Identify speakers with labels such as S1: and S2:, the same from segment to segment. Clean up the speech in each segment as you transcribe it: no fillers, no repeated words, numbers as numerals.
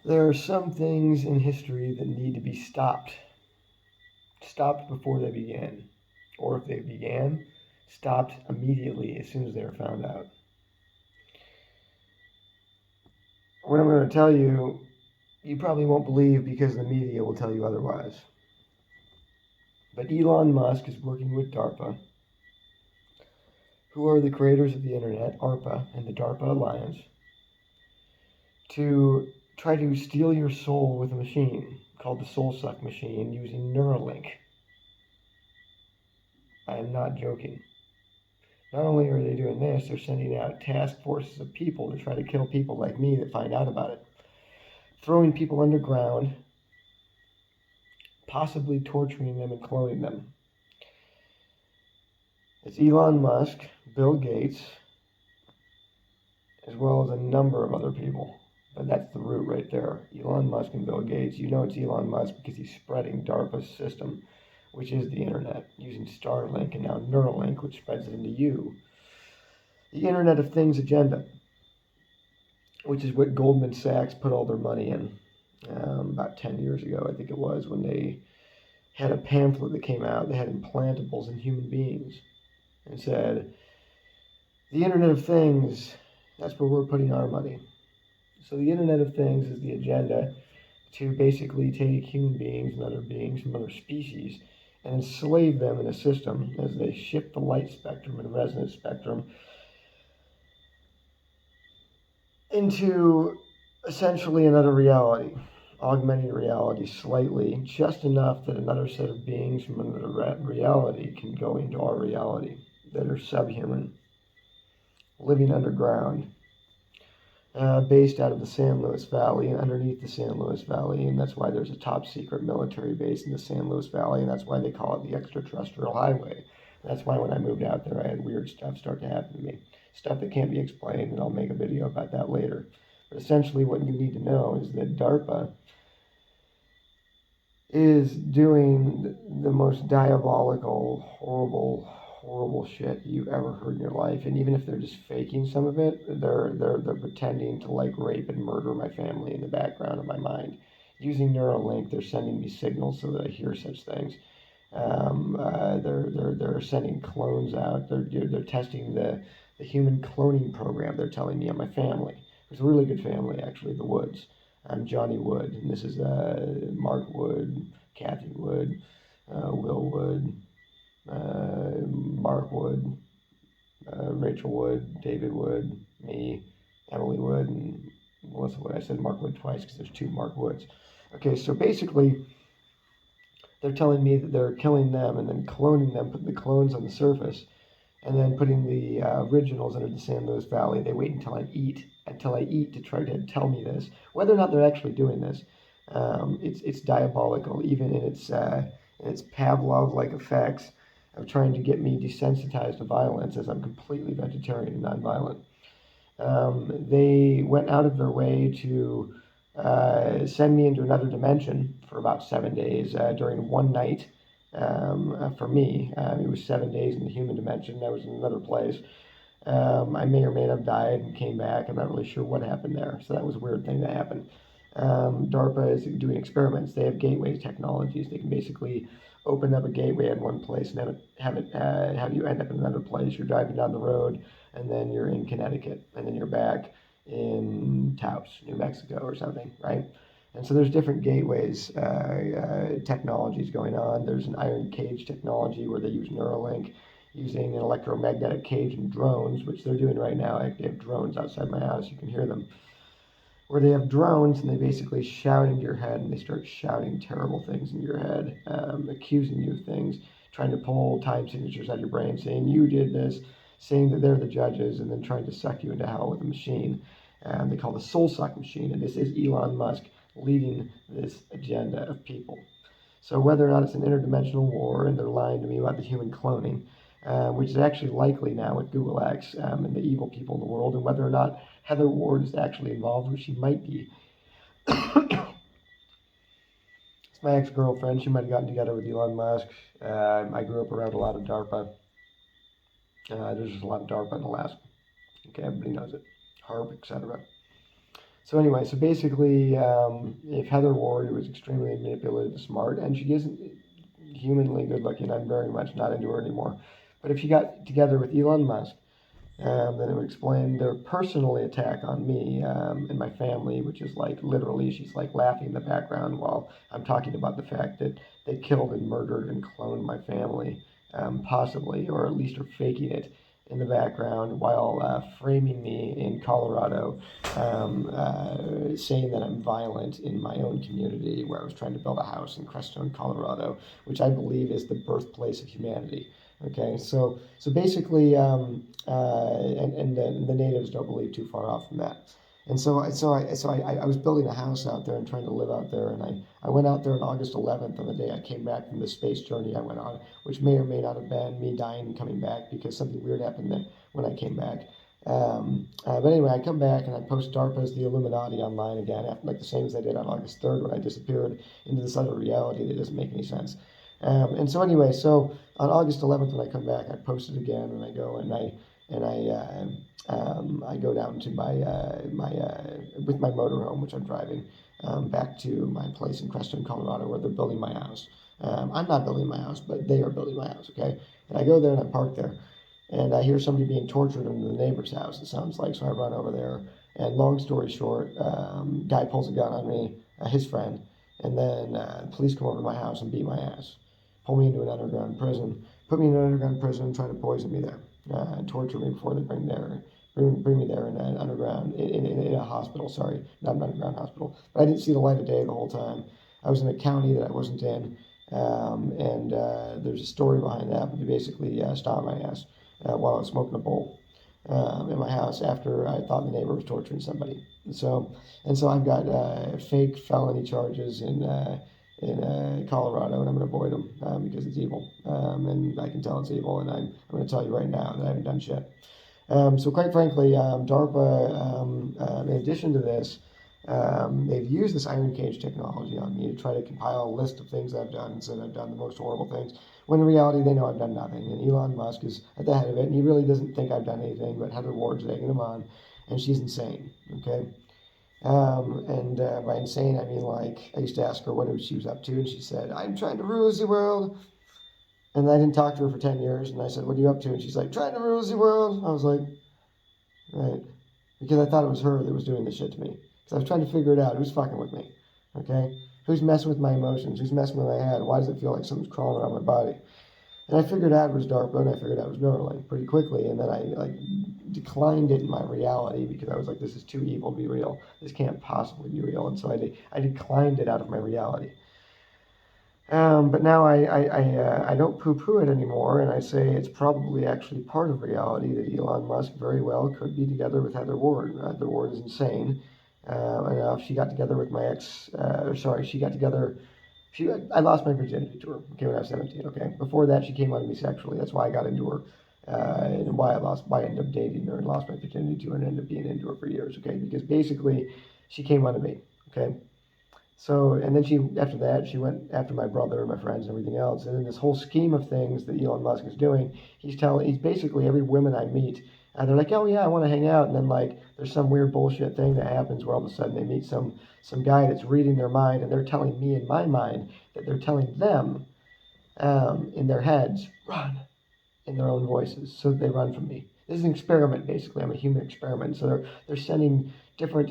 S1: There are some things in history that need to be stopped before they began, or if they began, stopped immediately as soon as they were found out. What I'm going to tell you, you probably won't believe because the media will tell you otherwise. But Elon Musk is working with DARPA, who are the creators of the internet, ARPA, and the DARPA Alliance, to try to steal your soul with a machine called the Soul Suck machine using Neuralink. I am not joking. Not only are they doing this, they're sending out task forces of people to try to kill people like me that find out about it. Throwing people underground, possibly torturing them and cloning them. It's Elon Musk, Bill Gates, as well as a number of other people. But that's the root right there. Elon Musk and Bill Gates. You know it's Elon Musk because he's spreading DARPA's system, which is the internet, using Starlink and now Neuralink, which spreads it into you. The Internet of Things agenda, which is what Goldman Sachs put all their money in about 10 years ago, I think it was, when they had a pamphlet that came out that had implantables in human beings and said, the Internet of Things, that's where we're putting our money. So the Internet of Things is the agenda to basically take human beings and other beings from other species and enslave them in a system as they shift the light spectrum and resonance spectrum into essentially another reality, augmenting reality slightly, just enough that another set of beings from another reality can go into our reality that are subhuman, living underground, based out of the San Luis Valley and underneath the San Luis Valley, and that's why there's a top secret military base in the San Luis Valley, and that's why they call it the extraterrestrial highway. That's why when I moved out there, I had weird stuff start to happen to me, stuff that can't be explained, and I'll make a video about that later. But essentially what you need to know is that DARPA is doing the most diabolical, horrible shit you ever heard in your life. And even if they're just faking some of it, they're pretending to like rape and murder my family in the background of my mind. Using Neuralink, they're sending me signals so that I hear such things. They're sending clones out. They're testing the human cloning program. They're telling me on my family. It's a really good family, actually, the Woods. I'm Johnny Wood, and this is Mark Wood, Kathy Wood, Will Wood, Mark Wood, Rachel Wood, David Wood, me, Emily Wood, and Melissa Wood. I said Mark Wood twice because there's two Mark Woods. Okay, so basically, they're telling me that they're killing them and then cloning them, putting the clones on the surface, and then putting the originals under the San Luis Valley. They wait until I eat to try to tell me this. Whether or not they're actually doing this, it's diabolical, even in its Pavlov-like effects of trying to get me desensitized to violence, as I'm completely vegetarian and nonviolent. They went out of their way to send me into another dimension for about 7 days during one night. For me, it was 7 days in the human dimension. I was in another place. I may or may not have died and came back. I'm not really sure what happened there. So that was a weird thing that happened. DARPA is doing experiments. They have gateway technologies. They can basically open up a gateway in one place and have you end up in another place. You're driving down the road, and then you're in Connecticut, and then you're back in Taos, New Mexico, or something, right? And so there's different gateways, technologies going on. There's an iron cage technology where they use Neuralink using an electromagnetic cage and drones, which they're doing right now. They have drones outside my house. You can hear them. Where they have drones and they basically shout into your head and they start shouting terrible things into your head, accusing you of things, trying to pull time signatures out of your brain, saying you did this, saying that they're the judges, and then trying to suck you into hell with a machine. They call the Soul Suck machine, and this is Elon Musk leading this agenda of people. So whether or not it's an interdimensional war, and they're lying to me about the human cloning, which is actually likely now with Google X and the evil people in the world, and whether or not Heather Ward is actually involved, which she might be. It's my ex-girlfriend. She might have gotten together with Elon Musk. I grew up around a lot of DARPA. There's just a lot of DARPA in Alaska. Okay, everybody knows it. HARP, etc. So anyway, so basically, if Heather Ward was extremely manipulative, smart, and she isn't humanly good looking, I'm very much not into her anymore. But if she got together with Elon Musk, then it would explain their personally attack on me and my family, which is like literally she's like laughing in the background while I'm talking about the fact that they killed and murdered and cloned my family, possibly, or at least are faking it in the background while framing me in Colorado, saying that I'm violent in my own community where I was trying to build a house in Crestone, Colorado, which I believe is the birthplace of humanity. Okay, so basically, and the natives don't believe too far off from that. And so I was building a house out there and trying to live out there. And I went out there on August 11th on the day I came back from the space journey I went on, which may or may not have been me dying and coming back because something weird happened then when I came back. But anyway, I come back and I post DARPA's The Illuminati online again, after, like the same as I did on August 3rd when I disappeared into this other reality that doesn't make any sense. And so anyway, so on August 11th when I come back, I post it again and I go and I go down to my with my motorhome, which I'm driving back to my place in Crestone, Colorado, where they're building my house. I'm not building my house, but they are building my house. Okay, and I go there and I park there, and I hear somebody being tortured in the neighbor's house. It sounds like so. I run over there, and long story short, guy pulls a gun on me, his friend, and then police come over to my house and beat my ass, pull me into an underground prison, put me in an underground prison, and try to poison me there, torture me before they bring me there in an underground, in a hospital, sorry, not an underground hospital. But I didn't see the light of day the whole time. I was in a county that I wasn't in, and there's a story behind that, but they basically stopped my ass while I was smoking a bowl in my house after I thought the neighbor was torturing somebody. And so I've got fake felony charges in Colorado, and I'm going to avoid them because it's evil, and I can tell it's evil, and I'm going to tell you right now that I haven't done shit. So quite frankly, DARPA, in addition to this, they've used this iron cage technology on me to try to compile a list of things I've done and said I've done the most horrible things, when in reality they know I've done nothing. And Elon Musk is at the head of it, and he really doesn't think I've done anything, but Heather Ward's egging him on, and she's insane, okay? And by insane, I mean, like, I used to ask her what she was up to, and she said, I'm trying to rule the world. And I didn't talk to her for 10 years, and I said, what are you up to? And she's like, trying to rule the world. I was like, right. Because I thought it was her that was doing this shit to me. Because I was trying to figure it out. Who's fucking with me? Okay? Who's messing with my emotions? Who's messing with my head? Why does it feel like something's crawling around my body? And I figured out it was DARPA, and I figured out it was neuralink pretty quickly. And then I declined it in my reality because I was like, this is too evil to be real. This can't possibly be real. And so I declined it out of my reality. But now I don't poo-poo it anymore, and I say it's probably actually part of reality that Elon Musk very well could be together with Heather Ward. Heather Ward is insane enough. She got together with my ex. She got together. I lost my virginity to her. Okay, when I was 17. Okay, before that she came on to me sexually. That's why I got into her, and why I ended up dating her and lost my virginity to her and ended up being into her for years. Okay, because basically she came on to me. Okay. So, and then after that, she went after my brother and my friends and everything else. And in this whole scheme of things that Elon Musk is doing, he's basically every woman I meet, they're like, oh yeah, I want to hang out. And then like, there's some weird bullshit thing that happens where all of a sudden they meet some guy that's reading their mind, and they're telling me in my mind that they're telling them in their heads, run, in their own voices, so they run from me. This is an experiment, basically. I'm a human experiment. So they're sending different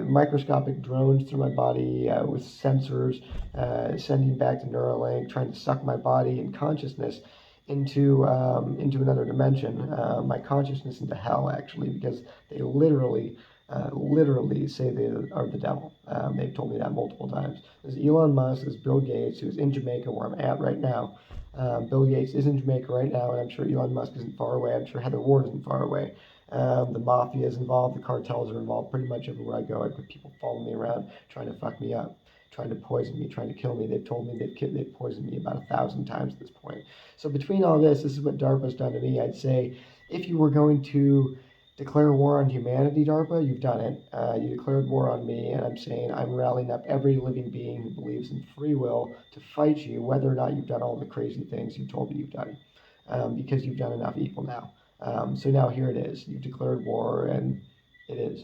S1: microscopic drones through my body with sensors, sending back to Neuralink, trying to suck my body and consciousness into another dimension, my consciousness into hell, actually, because they literally say they are the devil. They've told me that multiple times. There's Elon Musk, there's Bill Gates, who's in Jamaica, where I'm at right now. Bill Gates is in Jamaica right now, and I'm sure Elon Musk isn't far away. I'm sure Heather Ward isn't far away. The mafia is involved, the cartels are involved. Pretty much everywhere I go, I put people following me around, trying to fuck me up, trying to poison me, trying to kill me. They've told me they've poisoned me about 1,000 times at this point. So between all this is what DARPA's done to me. I'd say if you were going to declare war on humanity, DARPA, you've done it. You declared war on me, and I'm saying I'm rallying up every living being who believes in free will to fight you, whether or not you've done all the crazy things you told me you've done, because you've done enough evil now. So now here it is. You've declared war, and it is.